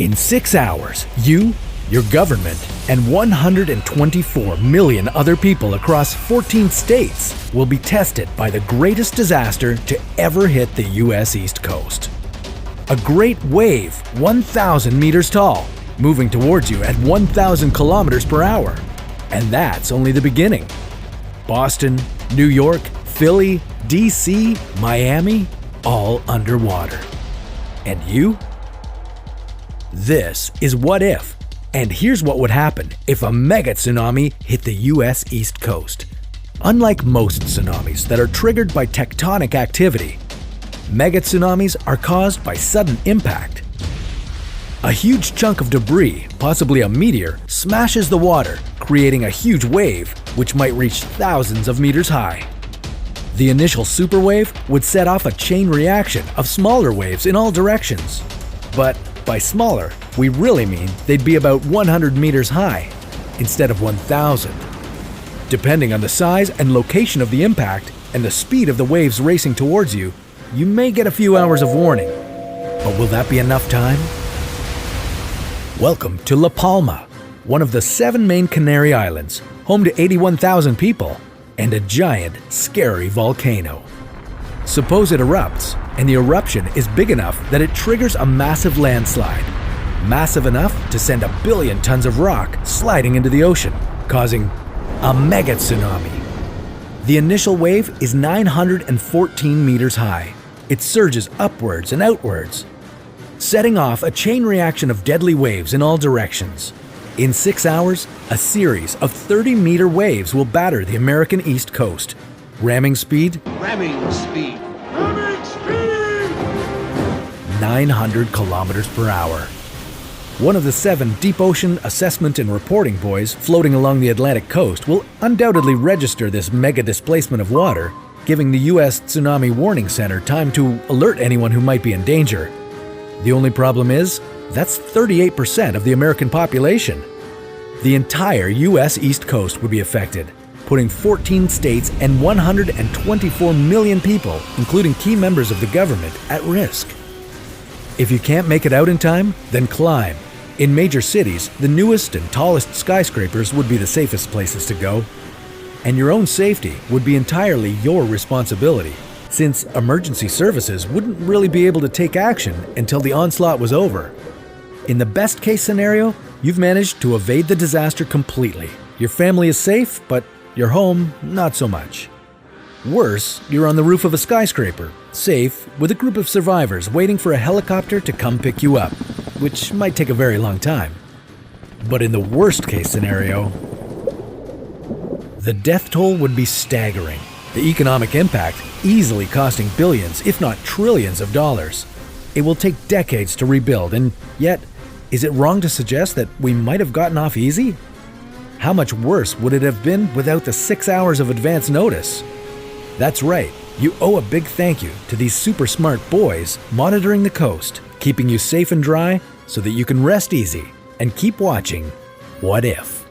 In 6 hours, you, your government, and 124 million other people across 14 states will be tested by the greatest disaster to ever hit the U.S. East Coast. A great wave, 1,000 meters tall, moving towards you at 1,000 kilometers per hour. And that's only the beginning. Boston, New York, Philly, D.C., Miami, all underwater. And you? This is What If, and here's what would happen if a mega tsunami hit the U.S. East Coast. Unlike most tsunamis that are triggered by tectonic activity, mega tsunamis are caused by sudden impact. A huge chunk of debris, possibly a meteor, smashes the water, creating a huge wave which might reach thousands of meters high. The initial superwave would set off a chain reaction of smaller waves in all directions. But by smaller, we really mean they'd be about 100 meters high instead of 1,000. Depending on the size and location of the impact and the speed of the waves racing towards you, you may get a few hours of warning. But will that be enough time? Welcome to La Palma, one of the 7 main Canary Islands, home to 81,000 people, and a giant, scary volcano. Suppose it erupts, and the eruption is big enough that it triggers a massive landslide, massive enough to send 1 billion tons of rock sliding into the ocean, causing a mega tsunami. The initial wave is 914 meters high. It surges upwards and outwards, setting off a chain reaction of deadly waves in all directions. In 6 hours, a series of 30-meter waves will batter the American East Coast. Ramming speed? 900 kilometers per hour. One of the 7 deep ocean assessment and reporting buoys floating along the Atlantic coast will undoubtedly register this mega displacement of water, giving the U.S. Tsunami Warning Center time to alert anyone who might be in danger. The only problem is, that's 38% of the American population. The entire U.S. East Coast would be affected, putting 14 states and 124 million people, including key members of the government, at risk. If you can't make it out in time, then climb. In major cities, the newest and tallest skyscrapers would be the safest places to go. And your own safety would be entirely your responsibility, since emergency services wouldn't really be able to take action until the onslaught was over. In the best-case scenario, you've managed to evade the disaster completely. Your family is safe, but your home, not so much. Worse, you're on the roof of a skyscraper, safe, with a group of survivors waiting for a helicopter to come pick you up, which might take a very long time. But in the worst-case scenario, the death toll would be staggering. The economic impact easily costing billions, if not trillions of dollars. It will take decades to rebuild, and yet, is it wrong to suggest that we might have gotten off easy? How much worse would it have been without the 6 hours of advance notice? That's right, you owe a big thank you to these super smart boys monitoring the coast, keeping you safe and dry so that you can rest easy and keep watching What If.